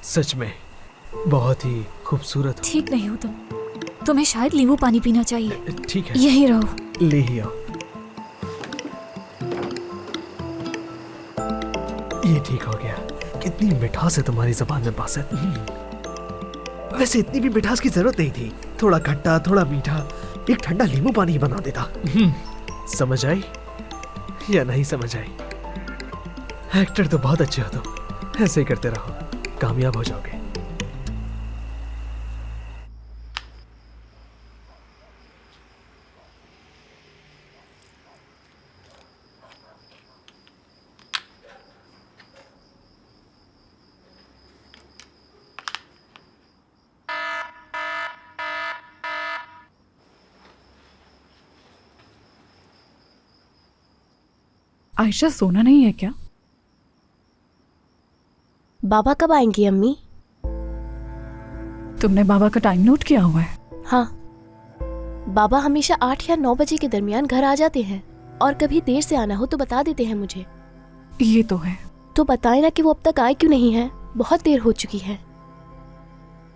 सच में बहुत ही खूबसूरत हो। ठीक नहीं हो तुम, तुम्हें शायद नींबू पानी पीना चाहिए। ठीक है, यहीं रहो। ले ही आओ। ये ठीक हो गया। कितनी मिठास है तुम्हारी जबान में बासित। वैसे इतनी भी मिठास की जरूरत नहीं थी। थोड़ा खट्टा, थोड़ा मीठा, एक ठंडा नींबू पानी ही बना देता। समझ आई या नहीं समझ आई? एक्टर तो बहुत अच्छे हो तुम, ऐसे ही करते रहो, कामयाब हो जाओगे। आयशा सोना नहीं है क्या? बाबा कब आएंगी अम्मी? तुमने बाबा का टाइम नोट किया हुआ है? हाँ, बाबा हमेशा 8 या 9 बजे के दरमियान घर आ जाते हैं और कभी देर से आना हो तो बता देते हैं मुझे। ये तो है। तो बताए ना कि वो अब तक आए क्यों नहीं है? बहुत देर हो चुकी है।